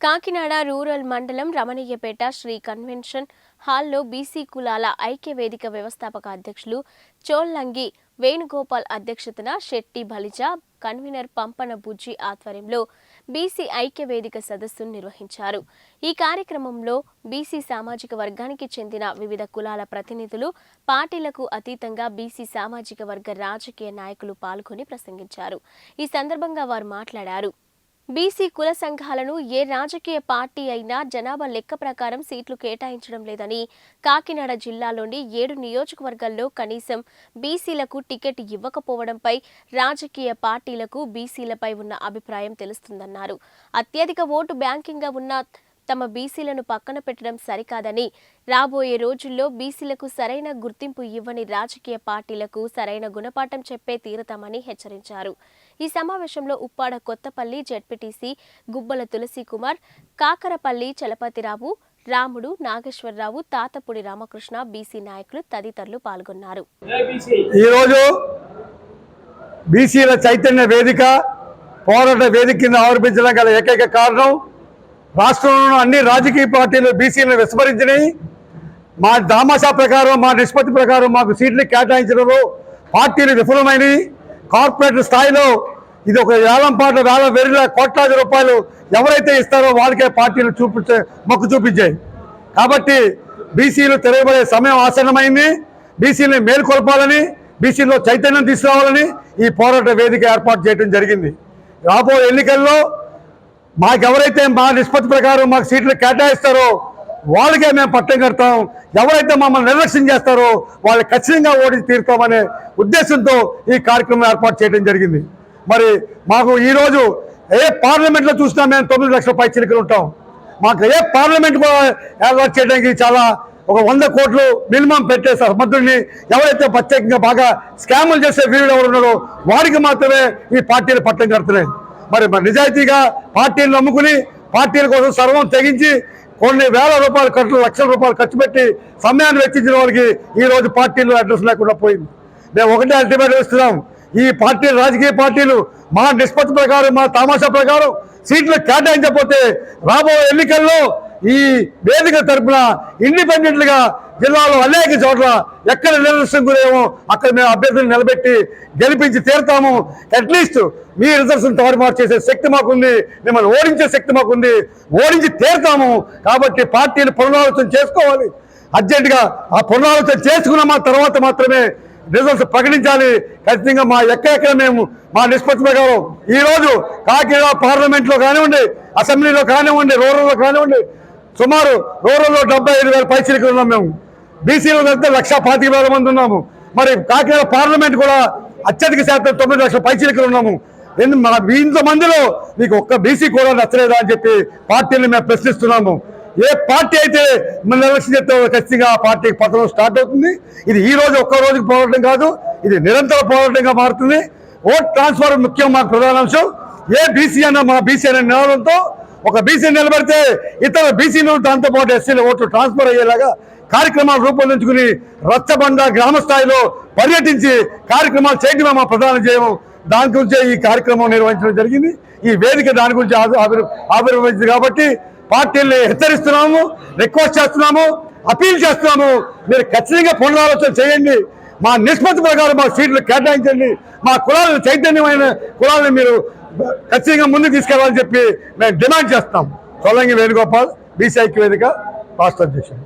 Kakinada rural మండలం Ramanayyapeta Shri convention హాల్లో BC కులాల ఐక్య వేదిక వ్యవస్థాపక అధ్యక్షులు చోల్లంగి వేణుగోపాల్ అధ్యక్షతన శెట్టి బలిజ కన్వీనర్ పంపన బుజ్జి ఆధ్వర్యంలో బీసీ ఐక్య వేదిక సదస్సును నిర్వహించారు। ఈ కార్యక్రమంలో బీసీ సామాజిక వర్గానికి చెందిన వివిధ కులాల ప్రతినిధులు, పార్టీలకు అతీతంగా బీసీ సామాజిక వర్గ రాజకీయ నాయకులు పాల్గొని ప్రసంగించారు। ఈ సందర్భంగా వారు మాట్లాడారు। బీసీ కుల సంఘాలను ఏ రాజకీయ పార్టీ అయినా జనాభా లెక్క ప్రకారం సీట్లు కేటాయించడం లేదని, కాకినాడ జిల్లాలోని 7 నియోజకవర్గాల్లో కనీసం బీసీలకు టికెట్ ఇవ్వకపోవడంపై రాజకీయ పార్టీలకు బీసీలపై ఉన్న అభిప్రాయం తెలుస్తుందన్నారు। అత్యధిక ఓటు బ్యాంకింగ్గా ఉన్న తమ బీసీలను పక్కన పెట్టడం సరికాదని, రాబోయే రోజుల్లో బీసీలకు సరైన గుర్తింపు ఇవ్వని రాజకీయ పార్టీలకు సరైన గుణపాఠం చెప్పే తీరతామని హెచ్చరించారు। ఈ సమావేశంలో ఉప్పాడ కొత్తపల్లి జెడ్పీటీసీ గుబ్బల తులసి కుమార్, కాకరపల్లి చలపతిరావు, రాముడు, నాగేశ్వరరావు, తాతపూడి రామకృష్ణ, బీసీ నాయకులు తదితరులు పాల్గొన్నారు। ఈరోజు బీసీల చైతన్య వేదిక పోరాట వేదిక కింద ఆవిర్భించడం గల ఏకైక కారణం, రాష్ట్రంలో అన్ని రాజకీయ పార్టీలు బీసీలను విస్మరించినాయి। మా దామాషా ప్రకారం, మా నిష్పత్తి ప్రకారం మాకు సీట్లు కేటాయించడంలో పార్టీలు విఫలమైనవి। కార్పొరేట్ స్థాయిలో ఇది ఒక వేలంపాట, వేల వేల కోట్లాది రూపాయలు ఎవరైతే ఇస్తారో వాళ్ళకే పార్టీలు మొక్కు చూపించాయి। కాబట్టి బీసీలు తిరగబడే సమయం ఆసన్నమైంది। బీసీలని మేల్కొల్పాలని, బీసీలో చైతన్యం తీసుకురావాలని ఈ పోరాట వేదిక ఏర్పాటు చేయడం జరిగింది। రాబోయే ఎన్నికల్లో మాకెవరైతే మా నిష్పత్తి ప్రకారం మాకు సీట్లు కేటాయిస్తారో వాళ్ళకే మేము పట్టం కడతాం, ఎవరైతే మమ్మల్ని నిర్లక్ష్యం చేస్తారో వాళ్ళు ఖచ్చితంగా ఓడించి తీరుతామనే ఉద్దేశంతో ఈ కార్యక్రమం ఏర్పాటు చేయడం జరిగింది। మరి మాకు ఈరోజు ఏ పార్లమెంట్లో చూసినా మేము 9 లక్షల పైచిలుకలు ఉంటాం। మాకు ఏ పార్లమెంట్ కూడా ఏర్పాటు చేయడానికి చాలా ఒక 100 కోట్లు మినిమం పెట్టే సమర్థుడిని, ఎవరైతే ప్రత్యేకంగా బాగా స్కాములు చేసే వీరుడు ఎవరు ఉన్నారో వారికి మాత్రమే ఈ పార్టీలు పట్టం కడుతున్నాయి। మరి నిజాయితీగా పార్టీలు నమ్ముకుని పార్టీల కోసం సర్వం తెగించి కొన్ని వేల రూపాయలు లక్షల రూపాయలు ఖర్చు పెట్టి సమయాన్ని వెచ్చించిన వాళ్ళకి ఈరోజు పార్టీలు అడ్రస్ లేకుండా పోయింది। మేము ఒకటే అల్టిమేట్ ఇస్తున్నాం, ఈ పార్టీలు, రాజకీయ పార్టీలు మా నిష్పత్తి ప్రకారం, మా తమాషా ప్రకారం సీట్లు కేటాయించకపోతే రాబోయే ఎన్నికల్లో ఈ వేదిక తరఫున ఇండిపెండెంట్గా జిల్లాలో అనేక చోట్ల ఎక్కడ నిరసన గురేమో అక్కడ మేము అభ్యర్థులను నిలబెట్టి గెలిపించి తీరుతాము। అట్లీస్ట్ మీ రిజర్వ్స్ని తారుమారు చేసే శక్తి మాకుంది, మిమ్మల్ని ఓడించే శక్తి మాకుంది, ఓడించి తీరుతాము। కాబట్టి పార్టీలు పునరాలోచన చేసుకోవాలి, అర్జెంటుగా ఆ పునరాలోచన చేసుకున్న తర్వాత మాత్రమే రిజల్ట్స్ ప్రకటించాలి। ఖచ్చితంగా మా ఎక్కడెక్కడ మేము మా నిష్పత్తి ప్రకారం ఈరోజు కాకినాడ పార్లమెంట్లో కానివ్వండి, అసెంబ్లీలో కానివ్వండి, రూరల్లో కానివ్వండి, సుమారు రూరల్లో 75,000 పైచిలుకలు ఉన్నాం। మేము బీసీలో కలిపితే 1,25,000 మంది ఉన్నాము। మరి కాకినాడ పార్లమెంట్ కూడా అత్యధిక శాతం 9 లక్షల పైచిలుకలు ఉన్నాము। మన ఇంతమందిలో మీకు ఒక్క బీసీ కూడా నచ్చలేదా అని చెప్పి పార్టీని మేము ప్రశ్నిస్తున్నాము। ఏ పార్టీ అయితే మన ఎలక్షన్ చేస్తే ఖచ్చితంగా ఆ పార్టీకి పతనం స్టార్ట్ అవుతుంది। ఇది ఈ రోజు ఒక్క రోజుకి పోరాటం కాదు, ఇది నిరంతర పోరాటంగా మారుతుంది। ఓట్ ట్రాన్స్ఫర్ ముఖ్యం మాకు ప్రధాన అంశం। ఏ బీసీ అన్న మా బీసీ అనే నిలవడంతో ఒక బీసీ నిలబడితే ఇతర బీసీలు దాంతోపాటు ఎస్సీల ఓట్లు ట్రాన్స్ఫర్ అయ్యేలాగా కార్యక్రమాలు రూపొందించుకుని రచ్చబండ గ్రామ స్థాయిలో పర్యటించి కార్యక్రమాలు చేయడమే మా ప్రధాన ధ్యేయం। దాని గురించే ఈ కార్యక్రమం నిర్వహించడం జరిగింది। ఈ వేదిక దాని గురించి ఆవిర్భవించింది కాబట్టి పార్టీల్ని హెచ్చరిస్తున్నాము, రిక్వెస్ట్ చేస్తున్నాము, అపీల్ చేస్తున్నాము, మీరు ఖచ్చితంగా పునరాలోచన చేయండి, మా నిష్పత్తి ప్రకారం మా సీట్లు కేటాయించండి, మా కులాలను, చైతన్యమైన కులాలను మీరు ఖచ్చితంగా ముందుకు తీసుకెళ్లాలని చెప్పి మేము డిమాండ్ చేస్తాం। చోల్లంగి వేణుగోపాల్, బీసీ ఐక్య వేదిక రాష్ట్ర అధ్యక్షుడు।